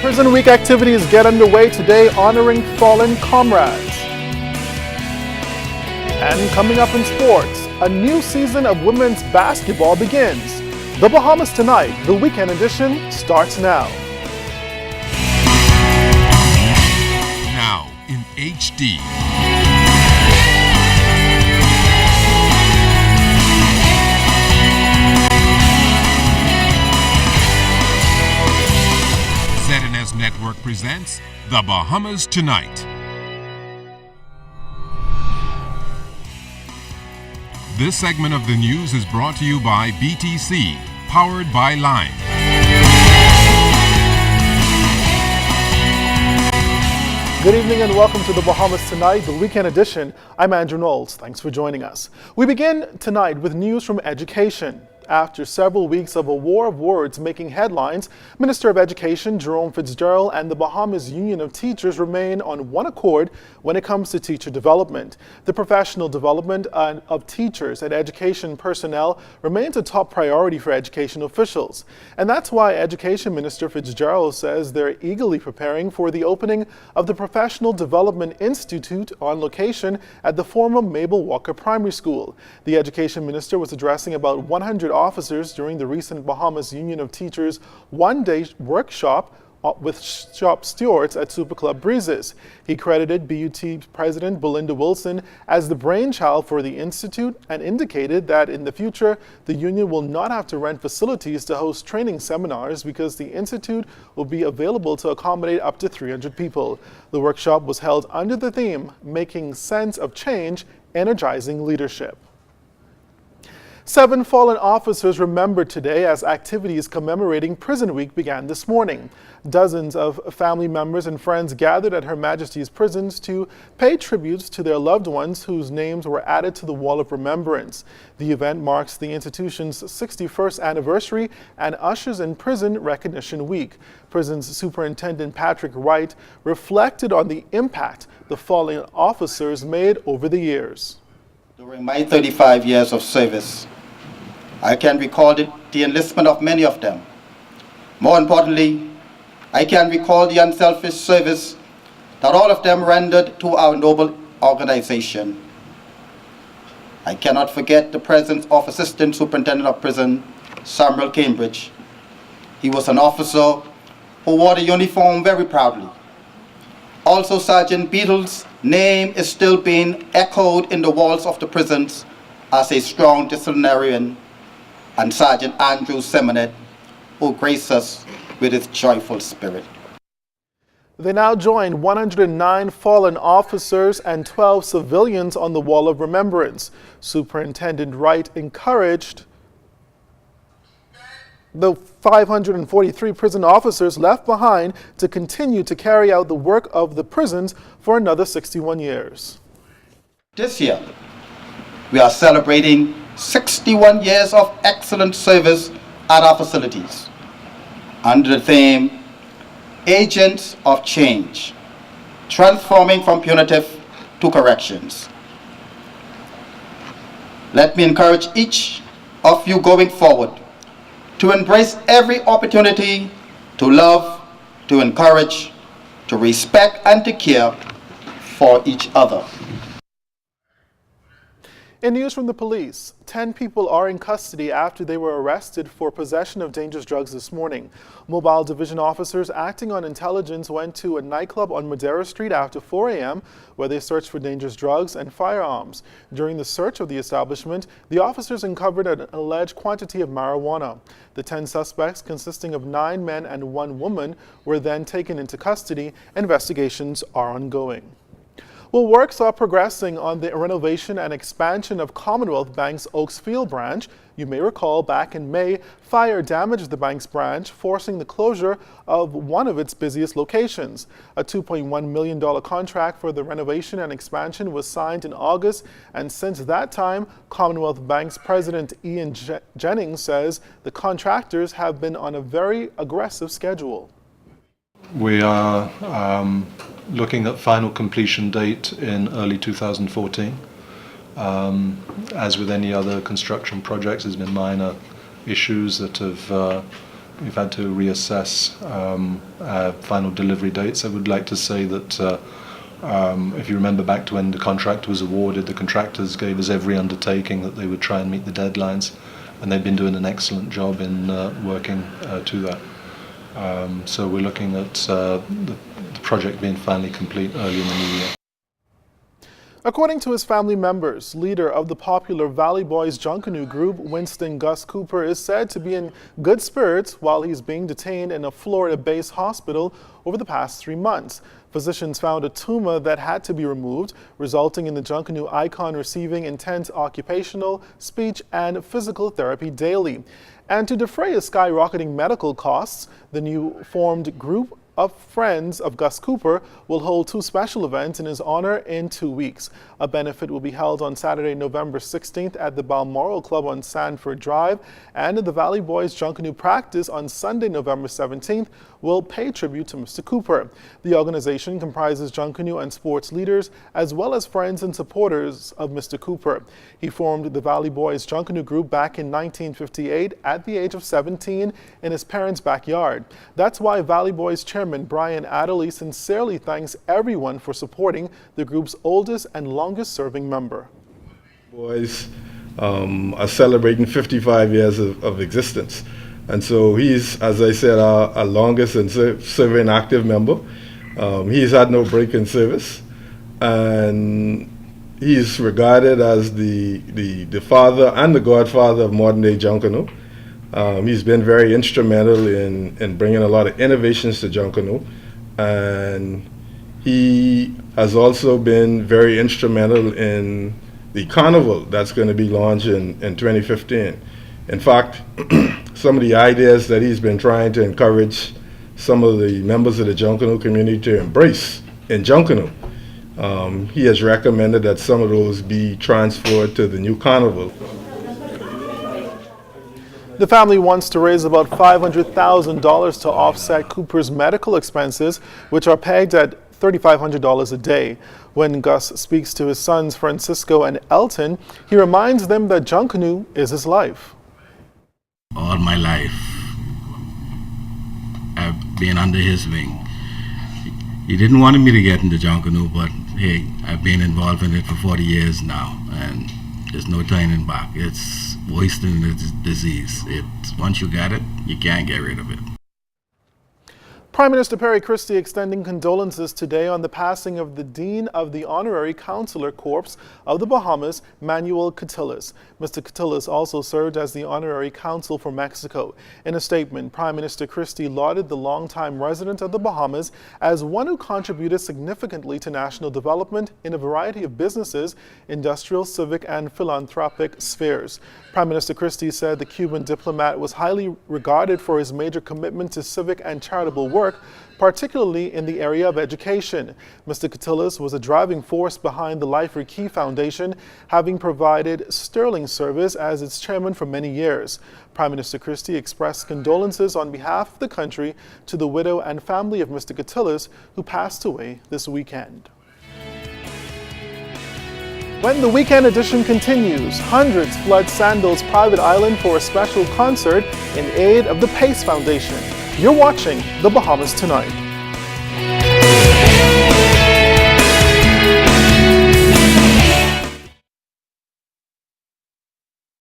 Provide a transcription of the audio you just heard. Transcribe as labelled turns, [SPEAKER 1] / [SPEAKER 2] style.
[SPEAKER 1] Prison Week activities get underway today, honoring fallen comrades. And coming up in sports, a new season of women's basketball begins. The Bahamas Tonight, the weekend edition, starts now.
[SPEAKER 2] Now in HD. ZNS Network presents The Bahamas Tonight. This segment of the news is brought to you by BTC, powered by Lime.
[SPEAKER 1] Good evening and welcome to the Bahamas Tonight, the weekend edition. I'm Andrew Knowles. Thanks for joining us. We begin tonight with news from education. After several weeks of a war of words making headlines, Minister of Education Jerome Fitzgerald and the Bahamas Union of Teachers remain on one accord when it comes to teacher development. The professional development of teachers and education personnel remains a top priority for education officials. And that's why Education Minister Fitzgerald says they're eagerly preparing for the opening of the Professional Development Institute on location at the former Mabel Walker Primary School. The Education Minister was addressing about 100 officers during the recent Bahamas Union of Teachers one-day workshop with shop stewards at Super Club Breezes. He credited BUT President Belinda Wilson as the brainchild for the institute and indicated that in the future, the union will not have to rent facilities to host training seminars because the institute will be available to accommodate up to 300 people. The workshop was held under the theme, Making Sense of Change, Energizing Leadership. 7 fallen officers remembered today as activities commemorating Prison Week began this morning. Dozens of family members and friends gathered at Her Majesty's prisons to pay tributes to their loved ones whose names were added to the Wall of Remembrance. The event marks the institution's 61st anniversary and ushers in Prison Recognition Week. Prisons Superintendent Patrick Wright reflected on the impact the fallen officers made over the years.
[SPEAKER 3] During my 35 years of service, I can recall the enlistment of many of them. More importantly, I can recall the unselfish service that all of them rendered to our noble organization. I cannot forget the presence of Assistant Superintendent of Prison, Samuel Cambridge. He was an officer who wore the uniform very proudly. Also, Sergeant Beadle's name is still being echoed in the walls of the prisons as a strong disciplinarian, and Sergeant Andrew Simonet, who graced us with his joyful spirit.
[SPEAKER 1] They now join 109 fallen officers and 12 civilians on the Wall of Remembrance. Superintendent Wright encouraged the 543 prison officers left behind to continue to carry out the work of the prisons for another 61 years.
[SPEAKER 3] This year, we are celebrating 61 years of excellent service at our facilities under the theme, Agents of Change, Transforming from Punitive to Corrections. Let me encourage each of you going forward to embrace every opportunity to love, to encourage, to respect, and to care for each other.
[SPEAKER 1] In news from the police, 10 people are in custody after they were arrested for possession of dangerous drugs this morning. Mobile Division officers acting on intelligence went to a nightclub on Madera Street after 4 a.m. where they searched for dangerous drugs and firearms. During the search of the establishment, the officers uncovered an alleged quantity of marijuana. The 10 suspects, consisting of 9 men and 1 woman, were then taken into custody. Investigations are ongoing. Well, works are progressing on the renovation and expansion of Commonwealth Bank's Oaks Field branch. You may recall back in May, fire damaged the bank's branch, forcing the closure of one of its busiest locations. A $2.1 million contract for the renovation and expansion was signed in August, and since that time, Commonwealth Bank's president Ian Jennings says the contractors have been on a very aggressive schedule.
[SPEAKER 4] We are looking at final completion date in early 2014. As with any other construction projects, there's been minor issues that have we've had to reassess final delivery dates. I would like to say that if you remember back to when the contract was awarded, the contractors gave us every undertaking that they would try and meet the deadlines, and they've been doing an excellent job in working to that. So we're looking at the project being finally complete early in the new year.
[SPEAKER 1] According to his family members, leader of the popular Valley Boys Junkanoo group, Winston Gus Cooper, is said to be in good spirits while he's being detained in a Florida-based hospital over the past 3 months. Physicians found a tumor that had to be removed, resulting in the Junkanoo icon receiving intense occupational, speech, and physical therapy daily. And to defray his skyrocketing medical costs, the new formed group of friends of Gus Cooper will hold 2 special events in his honor in 2 weeks. A benefit will be held on Saturday, November 16th at the Balmoral Club on Sanford Drive, and the Valley Boys Junkanoo practice on Sunday, November 17th will pay tribute to Mr. Cooper. The organization comprises Junkanoo and sports leaders as well as friends and supporters of Mr. Cooper. He formed the Valley Boys Junkanoo group back in 1958 at the age of 17 in his parents' backyard. That's why Valley Boys Chairman Brian Adderley sincerely thanks everyone for supporting the group's oldest and longest-serving member.
[SPEAKER 5] Boys are celebrating 55 years of existence. And so he's, as I said, our longest and serving active member. He's had no break in service. And he's regarded as the father and the godfather of modern-day Junkanoo. He's been very instrumental in bringing a lot of innovations to Junkanoo. And he has also been very instrumental in the carnival that's going to be launched in 2015. In fact, some of the ideas that he's been trying to encourage some of the members of the Junkanoo community to embrace in Junkanoo, he has recommended that some of those be transferred to the new carnival.
[SPEAKER 1] The family wants to raise about $500,000 to offset Cooper's medical expenses, which are pegged at $3,500 a day. When Gus speaks to his sons Francisco and Elton, he reminds them that Junkanoo is his life.
[SPEAKER 6] All my life, I've been under his wing. He didn't want me to get into Junkanoo, but hey, I've been involved in it for 40 years now, and there's no turning back. It's worse than the disease. Once you got it, you can't get rid of it.
[SPEAKER 1] Prime Minister Perry Christie extending condolences today on the passing of the Dean of the Honorary Consular Corps of the Bahamas, Manuel Cotillas. Mr. Cotillas also served as the Honorary Consul for Mexico. In a statement, Prime Minister Christie lauded the longtime resident of the Bahamas as one who contributed significantly to national development in a variety of businesses, industrial, civic, and philanthropic spheres. Prime Minister Christie said the Cuban diplomat was highly regarded for his major commitment to civic and charitable work, particularly in the area of education. Mr. Cotillas was a driving force behind the Lifer Key Foundation, having provided sterling service as its chairman for many years. Prime Minister Christie expressed condolences on behalf of the country to the widow and family of Mr. Cotillas, who passed away this weekend. When the weekend edition continues, hundreds flood Sandals private island for a special concert in aid of the Pace Foundation. You're watching The Bahamas Tonight.